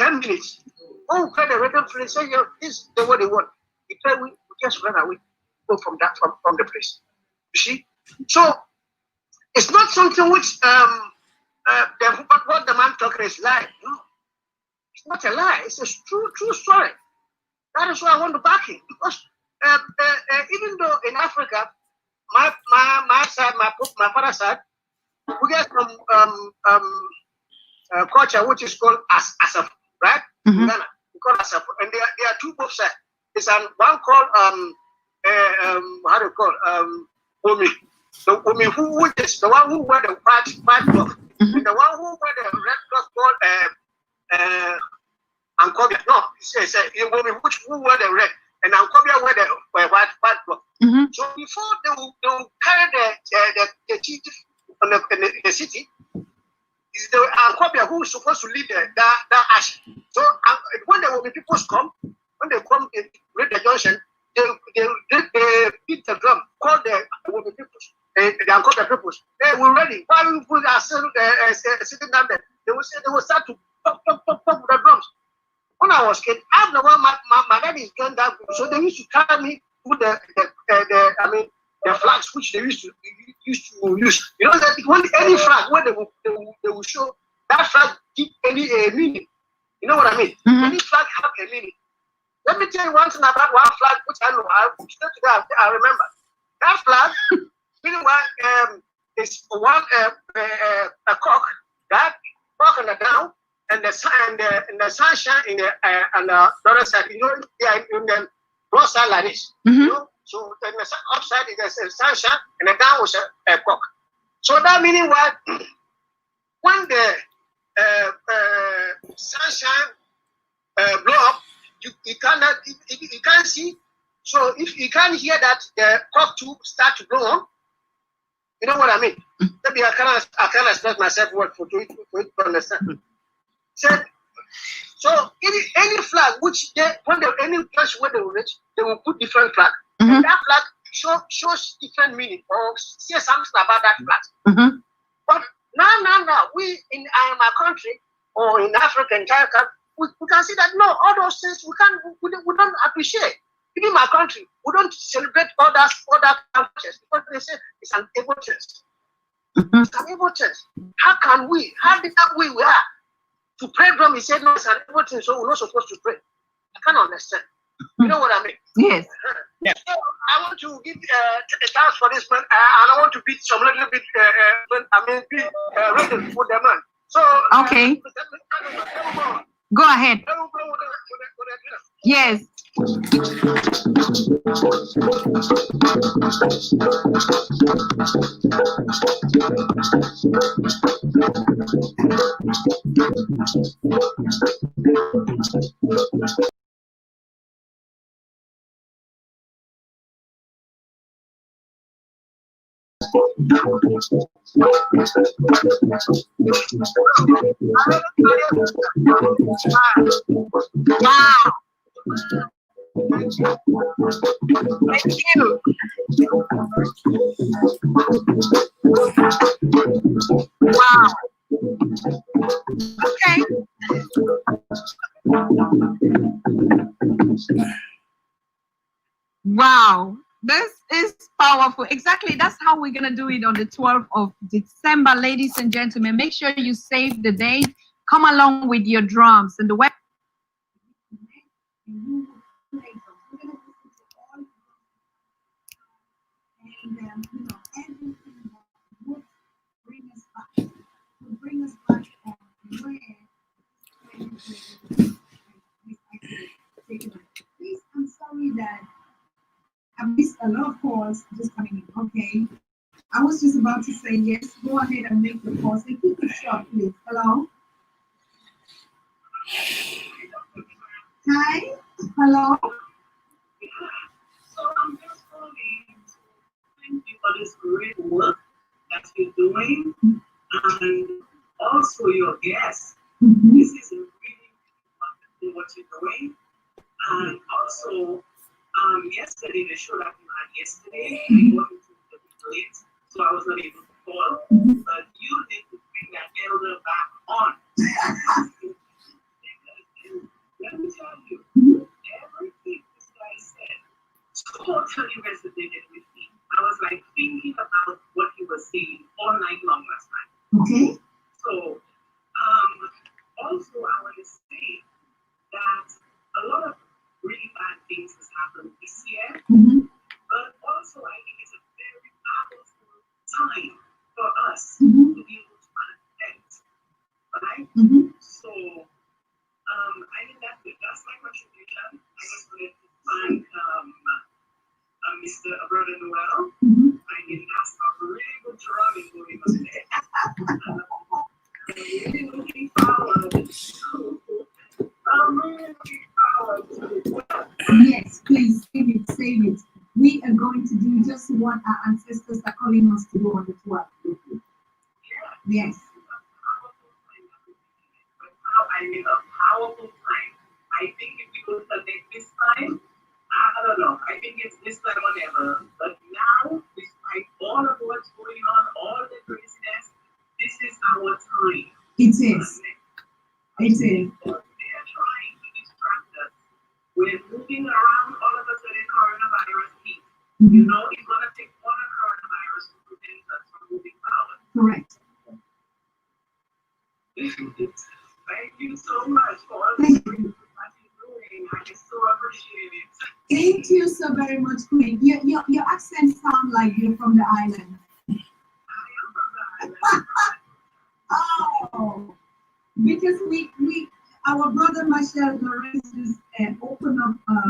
10 minutes. Oh, play the rhythm, say, this is the what they want. We play, we just run away, go from the place. You see? So it's not something which what the man talking is lie. No, it's not a lie. It's a true story. That is why I want to back it, because even though in Africa, my side, my father's side, we get some culture which is called Asaf, right? Mm-hmm. Ghana, we call Asaf, and there are two both sides. It's one called how do you call Omi. So Omi who is the one who wear the white cloth, Mm-hmm. and the one who wear the red cloth called Ankobia. No, it's Omi who wear the red, and Ankobia wear the white cloth. Mm-hmm. So before they will carry the chief in the city, is the Ankobia who is supposed to lead that ash. So when the Omi people come, when they come in the junction, they beat the drum, call the Omi people, the Ankobia people. Hey, we're ready. While we put ourselves sitting down there, they will start to pop with the drums. When I was kid, I'm the one my dad is going that, so they used to carry me with the flags which they used to use. You know that when any flag when they will show that flag give any meaning. You know what I mean? Mm-hmm. Any flag have a meaning. Let me tell you one thing about one flag which I know. I remember that flag. Meanwhile, is one a cock that cock on the down. And the sunshine in the other side, you know, yeah, in the broad side like this. Mm-hmm. You know? So then the upside is the sunshine, and the down was a cock. So that meaning what when the sunshine blow up, you can't see. So if you can't hear that the cock too start to blow on, you know what I mean? Maybe I can't express myself word for you to understand. So any flag which any place where they will reach, they will put different flag. Mm-hmm. And that flag shows different meaning or say something about that flag. Mm-hmm. But now we in my country or in Africa and China, we can see that no, all those things we don't appreciate. Even in my country, we don't celebrate other cultures because they say it's an evil church. Mm-hmm. It's an evil church. How did we are? To pray drum, he said, no, it's an evil thing, so we're not supposed to pray. I can't understand. You know what I mean? Yes. Yeah. So I want to give a thanks for this man, and I want to beat some little bit, ready for the man. So, okay. Go ahead. Yes. Wow. Thank you. Wow. Okay. Wow. This is powerful. Exactly. That's how we're going to do it on the 12th of December, ladies and gentlemen. Make sure you save the date. Come along with your drums. And the web. Bring us back on please, I'm sorry that I missed a lot of calls just coming in. Okay. I was just about to say yes. Go ahead and make the calls. And keep it short, please. Hello? Hi? Hello? So I'm just calling to thank you for this great work that you're doing, and also your guests. Mm-hmm. This is really wonderful what you're doing. And also, yesterday, the show that you had yesterday, I wanted to be late, so I was not able to call. But you need to bring that elder back on. Okay. So, also I want to say that a lot of really bad things has happened this year, but also I think it's a very powerful time for us to be able to connect, right? So, I think that's my contribution. I just wanted to thank Mr. Brother Noel. I think that's a really good drumming going on there. I'm really looking forward to Yes, please save it. We are going to do just what our ancestors are calling us to do on the 12th. Yes. I mean, a powerful time. I think if we go to this time, I don't know. I think it's this time or never. But now, despite all of what's going on, all the craziness, this is our time. It is. It is. They are trying to distract us. We're moving around all of a sudden coronavirus heat. You know, it's going to take all the coronavirus to prevent us from moving forward. Correct. Thank you so much for all the great work that you're doing. I just so appreciate it. Thank you so very much, Queen. Your accent sounds like you're from the island. I am from the island. Oh, because our brother Marshall Lawrence just opened up a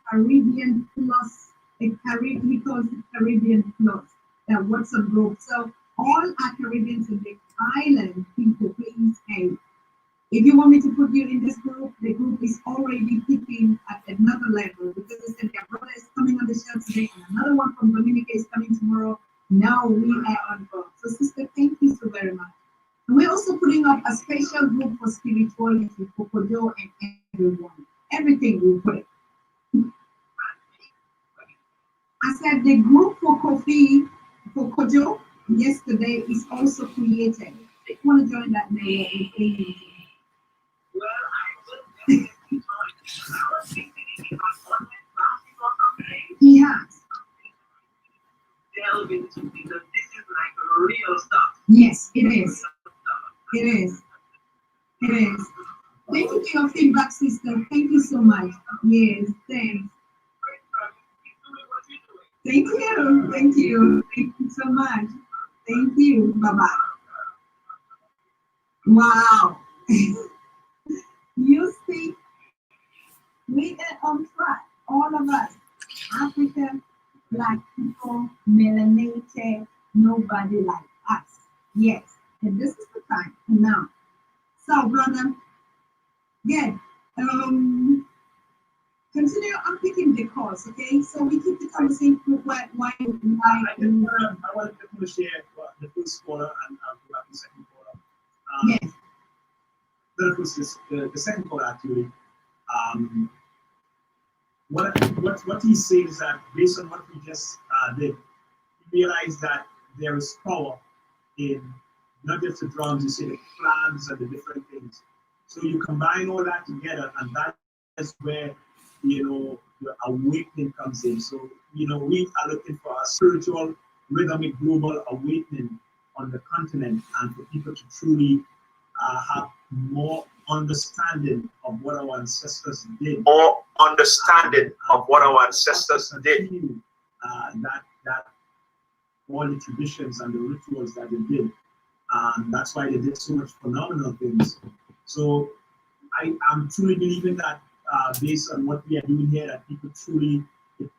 Caribbean Plus, he calls it Caribbean Plus, that WhatsApp group. So all our Caribbeans in the island people, please, hey, if you want me to put you in this group, the group is already kicking at another level because they said their brother is coming on the show today and another one from Dominica is coming tomorrow. Now we are on board. So sister, thank you so very much. And we're also putting up a special group for spirituality for Kojo and everyone. Everything we put. I said the group for Kofi, for Kojo, yesterday is also created. If you want to join that, Well, I will definitely join. I was thinking if I wanted classes or something. he has. Delve into because this is like real stuff. Yes, it is. It is. It is. Thank you for your feedback, sister. Thank you so much. Yes, thanks. Thank you. Thank you. Thank you so much. Thank you. Bye-bye. Wow. You see, we are on track. All of us. African, Black people, melanated, nobody like us. Yes. And this is the time now. So, brother, yeah, continue unpicking the cause, okay? So we keep the conversation why I want to share the first quarter and the second quarter. Yes. The second quarter actually. What he says is that based on what we just did, we realize that there is power in not just the drums, you see the flags and the different things. So you combine all that together, and that is where, the awakening comes in. So, we are looking for a spiritual, rhythmic, global awakening on the continent, and for people to truly have more understanding of what our ancestors did. Or understanding of what our ancestors did. That all the traditions and the rituals that they did. And that's why they did so much phenomenal things. So I am truly believing that based on what we are doing here, that people truly, it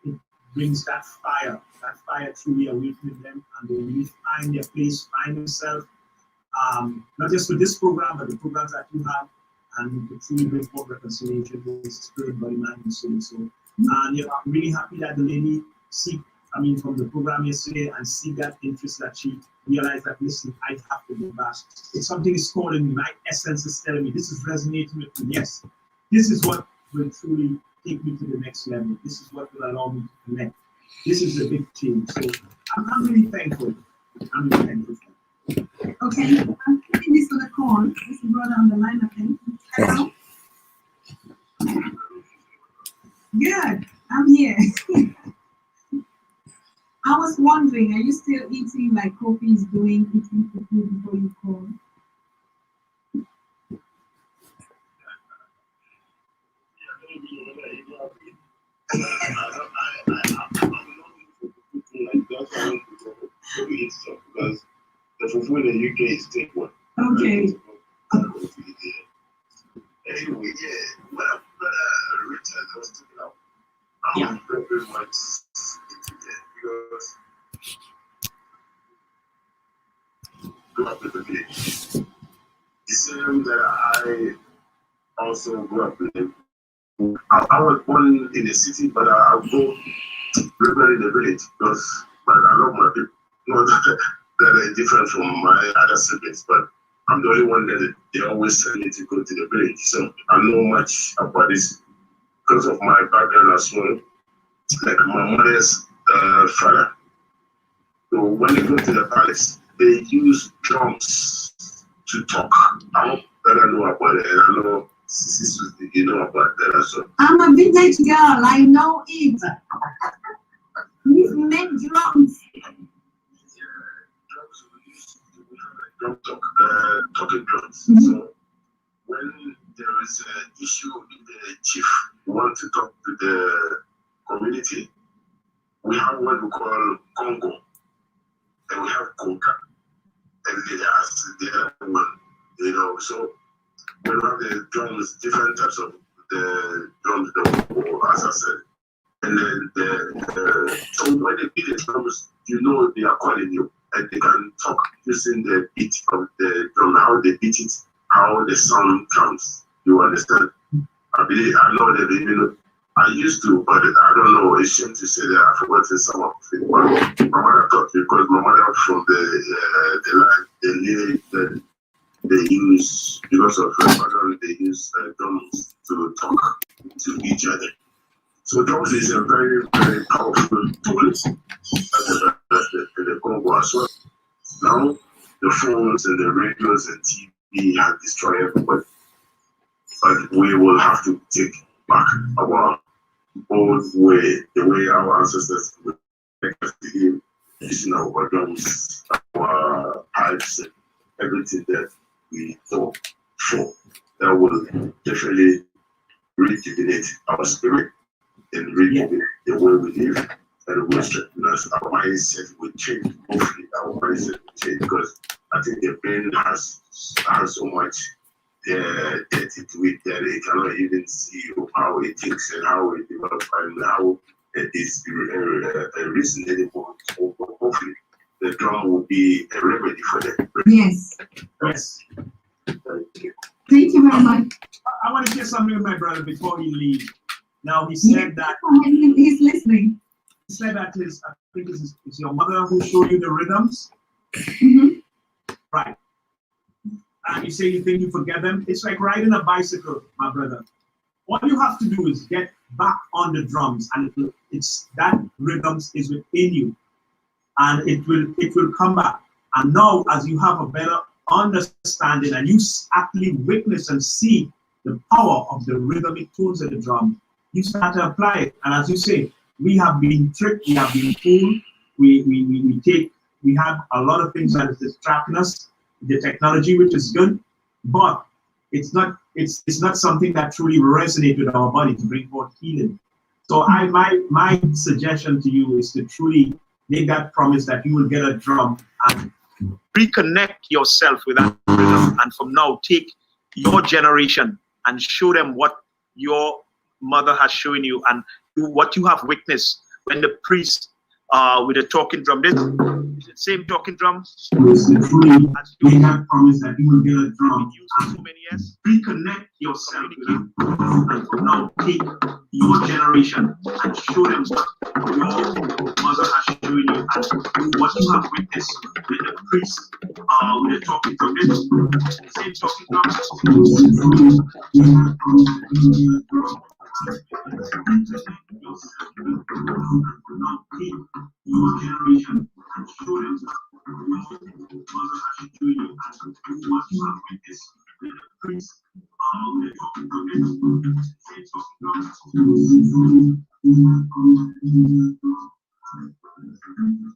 brings that fire truly awakening them, and they really find their place, find themselves, not just for this program, but the programs that you have, and to truly bring forth reconciliation with spirit, body, mind, and soul. So, and I'm really happy that the lady from the program yesterday, and see that interest that she realized that, listen, I have to go back. If something is calling me, my essence is telling me, this is resonating with me. Yes, this is what will truly take me to the next level. This is what will allow me to connect. This is the big change. So I'm really thankful. Okay, I'm putting this on a call. This is brother on the line, I think. Hello? Good, I'm here. I was wondering, are you still eating like Kofi is doing, eating the food before you call? Because the fufu in the UK is take one. Okay. Anyway, yeah, when I returned, I was talking about I'm very much into that because grew up in the village. The same that I also grew up in. I was born in the city, but I go regularly in the village because I love my people. Not that they're different from my other siblings, but I'm the only one that they always tell me to go to the village. So I know much about this because of my background as well. Like my mother's father. So when they go to the palace, they use drums to talk. I hope that I know about it. And I know sisters, you know about that as well. I'm a vintage girl. I know it. We've made drums. Talking drums. Mm-hmm. So when there is an issue with the chief want to talk to the community, we have what we call Congo, and we have Conga, and they ask the other one, you know. So we have the drums, different types of the drums, as I said, and then so when they beat the drums, you know they are calling you. And they can talk using the beat of the drum, how they beat it, how the sound comes. You understand? I know that even I used to, but I don't know. It's shame to say that I've forgotten some of it. But my mother taught me because my mother from the lyric that they use because of they use drums to talk to each other. So drums is a very, very powerful tool in the Congo as well. Now, the phones and the radios and TV have destroyed everybody. But we will have to take back our old way, the way our ancestors would make us behave, using our drums, our pipes, and everything that we thought for. That will definitely rejuvenate our spirit and rejuvenate the way we live, and will strengthen us. Our mindset will change. Hopefully, our mindset will change because I think the brain has so much dirty to it that it cannot even see how it thinks and how it develops and how it is reasoning. So hopefully, the drum will be a remedy for that. Yes. Yes. Thank you. Thank you very much. I want to share something with my brother before he leaves. Now he said that he's listening. He said that I think it's your mother who showed you the rhythms. Mm-hmm. Right. And you say you think you forget them. It's like riding a bicycle, my brother. All you have to do is get back on the drums, and it's that rhythms is within you, and it will come back. And now, as you have a better understanding, and you actually witness and see the power of the rhythmic tones of the drum, you start to apply it. And as you say, we have been tricked, we have been fooled. We have a lot of things that is distracting us. The technology, which is good, but it's not something that truly resonates with our body to bring forth healing. So my suggestion to you is to truly make that promise that you will get a drum and reconnect yourself with that rhythm, and from now take your generation and show them what your mother has shown you and what you have witnessed when the priest with a talking drum. This is the same talking drum. They have promised that you will get a drum. Used for so many years. Reconnect yourself with them, and from now take your generation and show them what your mother has shown you and what you have witnessed with the priest with the talking drum. This is the same talking drum. Your generation and show them what your mother has shown you and what you have witnessed with the priest with the talking drum. This is the same talking drum.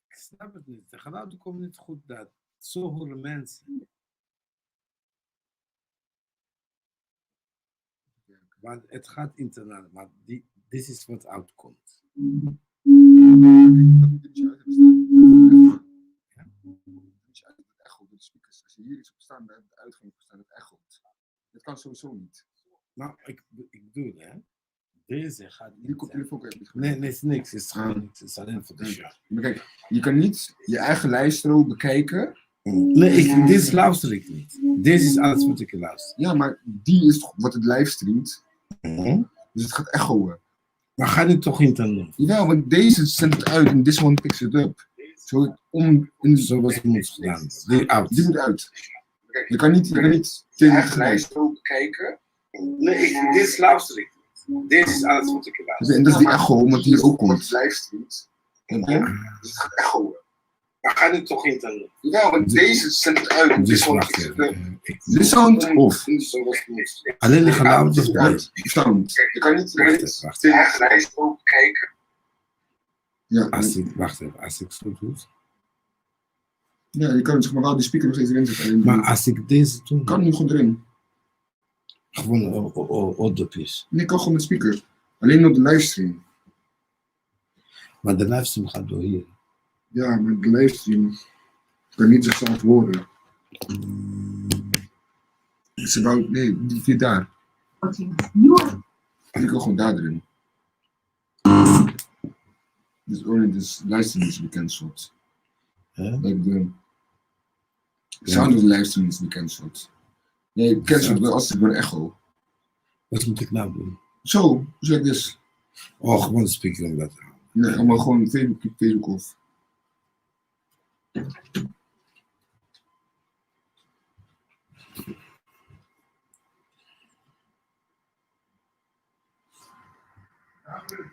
Ik snap het niet. De geluiden komen niet goed uit. Zo horen mensen. Want het gaat internaal, maar dit is wat uitkomt. Dat moet je niet uit hebben staan. Ja? Dat moet je uit het echo door de speakers. Als je hier iets op staan, dan heb je de uitgang op staan, het echoot. Dat kan sowieso niet. Nou, ik bedoel, hè. Deze gaat Die niet. koptelefoon kan je niet Nee, het is niks. Het is gewoon niks. Het is alleen voor de show. Maar kijk, je kan niet je eigen livestream bekijken. Nee, dit luister ik niet. Deze is alles wat ik luister. Ja, maar die is toch wat het livestreamt. Dus het gaat echoen. Maar ga dit toch internal? Ja, want deze zendt het uit en this one picks it up. Zo Zoals het moet gedaan. Die moet uit. Je kan niet je eigen livestream bekijken. Nee, dit luister ik niet. Dit is alles wat ik luister. En dat is die echo, omdat die hier ook komt. Livestreamt. Dus het gaat echoen. Maar ga dit toch internal? Ja, want deze zendt het uit en Dus this one wacht picks it even. up. Dit sound of? Alleen de geluid of wat? Sound. Je kan niet Wacht je eigen livestream bekijken. Ja, Wacht even, als ik zo doe. ja, je kan zeg maar wel die speaker nog steeds erin zetten. Maar als ik deze doe, kan nu gewoon erin. gewoon oordopjes. Nee, kan gewoon met speaker. Alleen op de livestream. Maar de livestream gaat door hier. Ja, maar de livestream kan niet zichzelf horen. Is about, nee, die via daar. Die kan gewoon daar erin. Dus only this livestream is gecanceld. Like the sound of the livestream is gecanceld. Nee, cancelled als het door echo. Wat moet ik nou doen? Zo, like this. Oh, gewoon de speaker om dat te houden. Nee, allemaal gewoon Facebook of.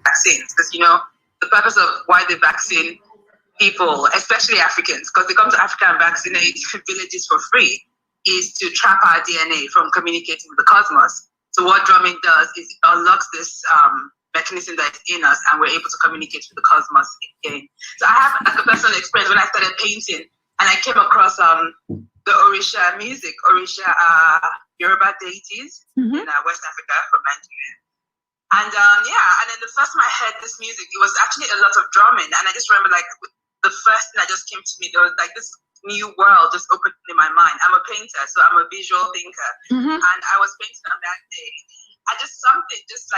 Vaccines, because the purpose of why they vaccine people, especially Africans, because they come to Africa and vaccinate villages for free, is to trap our DNA from communicating with the cosmos. So what drumming does is it unlocks this mechanism that is in us, and we're able to communicate with the cosmos again. So I have like a personal experience when I started painting, and I came across the Orisha music. Orisha Yoruba deities in West Africa from Nigeria. And and then the first time I heard this music, it was actually a lot of drumming. And I just remember like the first thing that just came to me, there was like this new world just opened in my mind. I'm a painter, so I'm a visual thinker. And I was painting on that day. Something just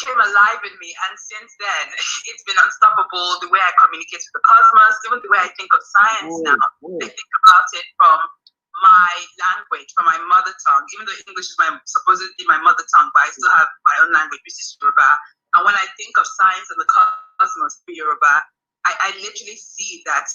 came alive in me. And since then, it's been unstoppable. The way I communicate with the cosmos, even the way I think of science now. I think about it from my language, from my mother tongue, even though English is supposedly my mother tongue, but I still have my own language, which is Yoruba. And when I think of science and the cosmos through Yoruba, I literally see that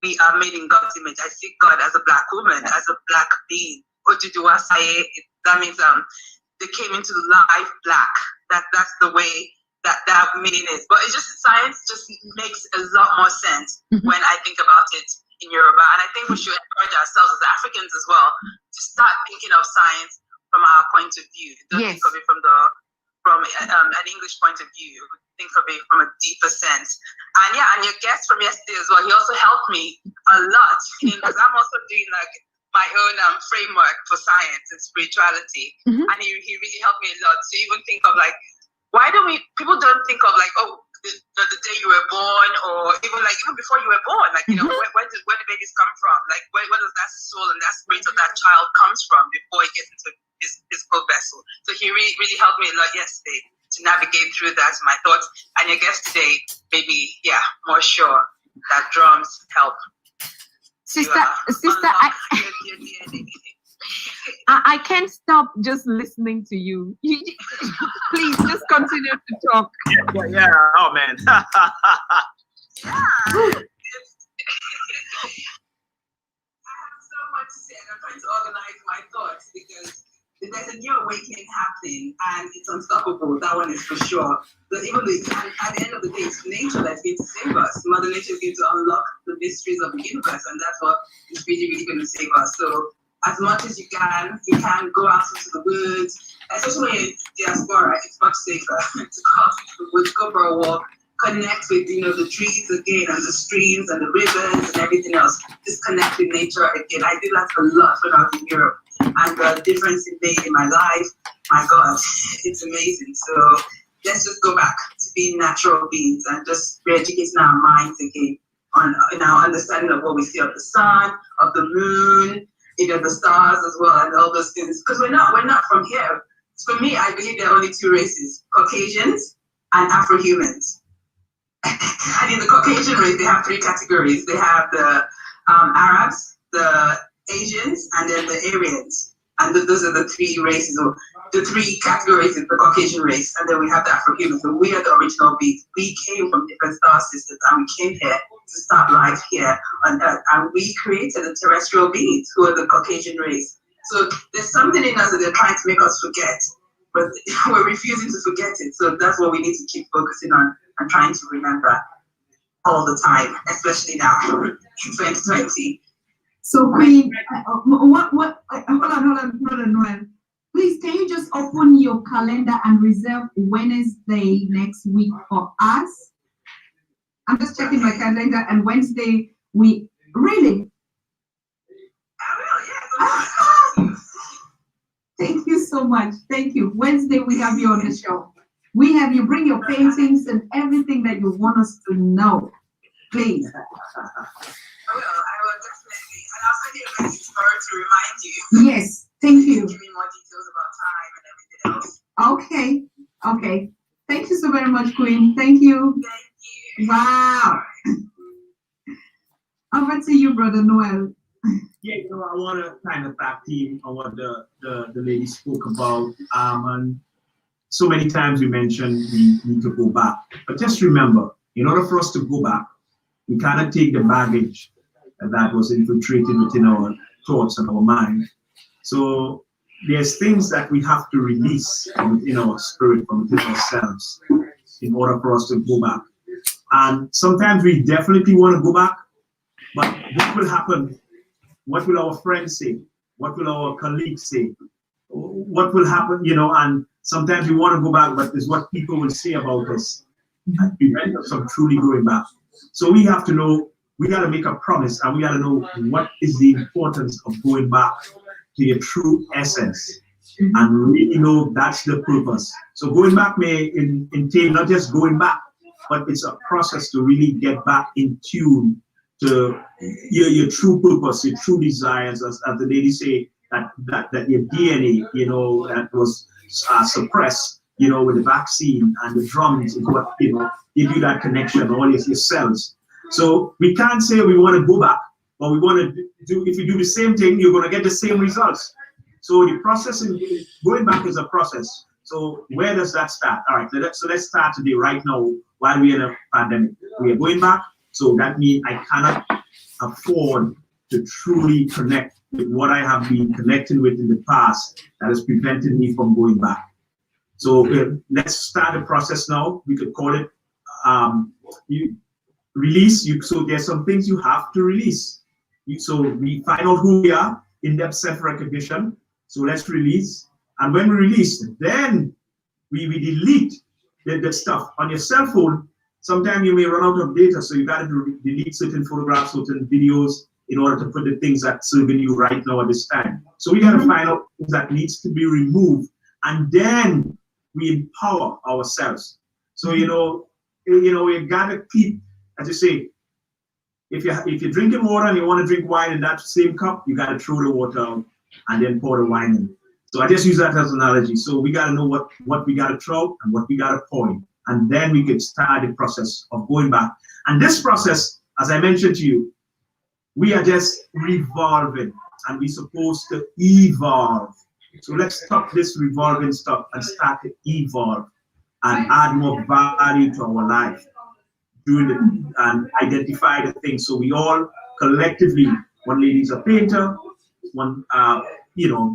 we are made in God's image. I see God as a black woman, as a black being. Oduduwa Saye, that means they came into life black. That's the way that meaning is. But it's just science just makes a lot more sense when I think about it in Yoruba. And I think we should encourage ourselves as Africans as well to start thinking of science from our point of view. Don't think of it from an English point of view. Think of it from a deeper sense. And and your guest from yesterday as well, he also helped me a lot because I'm also doing like my own framework for science and spirituality. And he really helped me a lot to even think of like, why don't people don't think of like, oh, the day you were born, or even before you were born, like, you know, where do babies come from? Like, where does that soul and that spirit of that child comes from before it gets into his physical vessel? So he really helped me a lot yesterday to navigate through that, my thoughts. And your guest today, maybe, more sure that drums help. Sister, I can't stop just listening to you. Please just continue to talk. Yeah. Oh man. I have so much to say, and I'm trying to organize my thoughts because there's a new awakening happening, and it's unstoppable. That one is for sure. But even at the end of the day, it's nature that's going to save us. Mother Nature is going to unlock the mysteries of the universe, and that's what is really going to save us. So as much as you can go out into the woods, especially when you're in diaspora. It's much safer to go out into the woods, go for a walk, connect with the trees again, and the streams and the rivers and everything else. Just connect with nature again. I did that a lot when I was in Europe, and the difference it made in my life, my God, it's amazing. So let's just go back to being natural beings and just re-educating our minds again in our understanding of what we see of the sun, of the moon, the stars as well, and all those things. Because we're not from here. For me, I believe there are only two races: Caucasians and Afro-humans. And in the Caucasian race, they have three categories. They have the Arabs, the Asians, and then the Aryans. And those are the three races, or the three categories in the Caucasian race. And then we have the Afro-humans. So we are the original beings. We came from different star systems, and we came here to start life here on Earth. And we created the terrestrial beings, who are the Caucasian race. So there's something in us that they're trying to make us forget, but we're refusing to forget it. So that's what we need to keep focusing on and trying to remember all the time, especially now in 2020. So Queen, hold on, Brother Noel. Please, can you just open your calendar and reserve Wednesday next week for us? I'm just checking my calendar, and Wednesday we really. Thank you so much. Thank you. Wednesday we have you on the show. We have you bring your paintings and everything that you want us to know. Please. I will definitely. And I'll send you a message tomorrow to remind you. Yes, thank you. Give me more details about time and everything else. Okay. Thank you so very much, Queen. Thank you. Thank you. Wow. Over to you, Brother Noel. Yeah, I want to kind of back team on what the lady spoke about. And so many times we mentioned we need to go back. But just remember, in order for us to go back, we cannot take the baggage that was infiltrated within our thoughts and our mind. So there's things that we have to release from within our spirit, from within ourselves, in order for us to go back. And sometimes we definitely want to go back, but what will happen? What will our friends say? What will our colleagues say? What will happen, and sometimes we want to go back, but it's what people will say about us that prevent us from truly going back. So we have to know, we got to make a promise, and we got to know what is the importance of going back to your true essence, and really know that's the purpose. So going back may entail not just going back, but it's a process to really get back in tune to your true purpose, your true desires, as the lady say, that your DNA, that was suppressed, with the vaccine and the drums is what, give you that connection, all your cells. So we can't say we want to go back, but we want to do, if you do the same thing, you're going to get the same results. So the process in going back is a process. So where does that start? All right, so let's start today, right now, while we're in a pandemic. We are going back, so that means I cannot afford to truly connect with what I have been connecting with in the past that has prevented me from going back. So let's start the process now. We could call it release. So there's some things you have to release. So we find out who we are, in-depth self-recognition. So let's release. And when we release, then we delete the stuff. On your cell phone, sometimes you may run out of data, so you got to delete certain photographs, certain videos, in order to put the things that's serving you right now at this time. So we got to find out things that needs to be removed, and then we empower ourselves. So you got to keep, as you say, if you're drinking water and you want to drink wine in that same cup, you got to throw the water out and then pour the wine in. So I just use that as an analogy. So we got to know what we got to throw and what we got to pour in, and then we can start the process of going back. And this process, as I mentioned to you, we are just revolving, and we're supposed to evolve. So let's stop this revolving stuff and start to evolve and add more value to our life, and identify the things. So we all collectively, one lady's a painter, one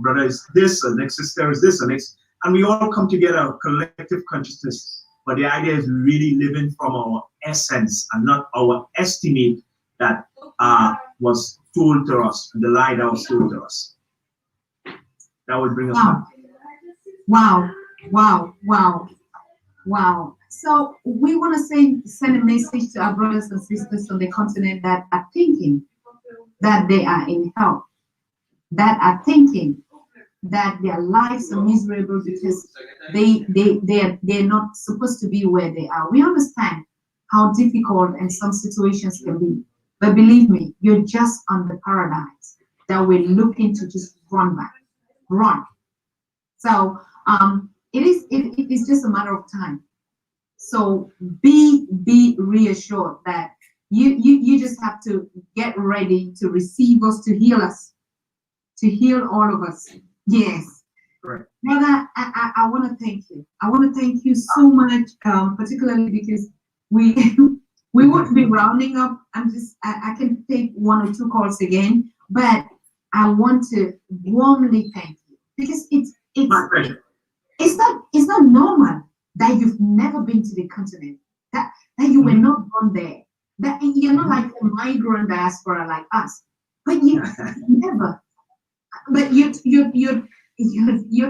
brother is this, the next sister is this, and we all come together, collective consciousness. But the idea is really living from our essence and not our estimate that was told to us, the lie that was told to us. That would bring us back. Wow. So we want to send a message to our brothers and sisters on the continent that are thinking that they are in hell, that are thinking that their lives are miserable because they're not supposed to be where they are. We understand how difficult and some situations can be, but believe me, you're just on the paradise that we're looking to just run. So it is just a matter of time. So be reassured that you just have to get ready to receive us, to heal us, to heal all of us. Yes. Right. Brother, I want to thank you. I want to thank you so much, particularly because we would be rounding up. I can take one or two calls again, but I want to warmly thank you because it's my pleasure. It's not normal that you've never been to the continent, that you were not born there, that you're not like a migrant diaspora like us, but you never. But you're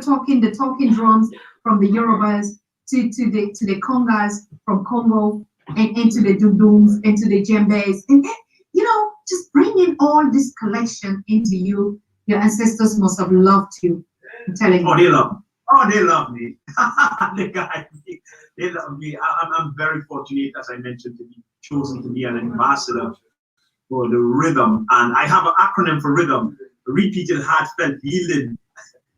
talking the talking drums from the Yorubas to the Congas from Congo and into the Dudums, into the Djembes, and just bringing all this collection into you. Your ancestors must have loved you. I'm telling you. They love me. They love me. I'm very fortunate, as I mentioned, to be chosen to be an ambassador for the rhythm. And I have an acronym for rhythm: repeated, heartfelt, yielding,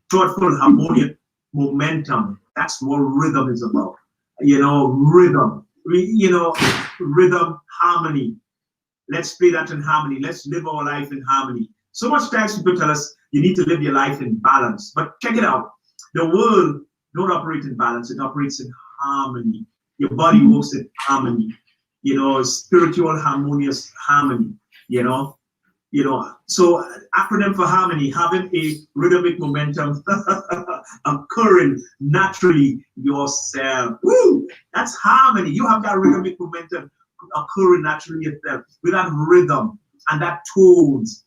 thoughtful, harmonious momentum. That's what rhythm is about. Rhythm. Rhythm, harmony. Let's play that in harmony. Let's live our life in harmony. So much times people tell us you need to live your life in balance. But check it out. The world don't operate in balance. It operates in harmony. Your body works in harmony. Spiritual harmonious harmony. So acronym for harmony, having a rhythmic momentum occurring naturally yourself. Woo! That's harmony. You have that rhythmic momentum occurring naturally yourself with that rhythm and that tones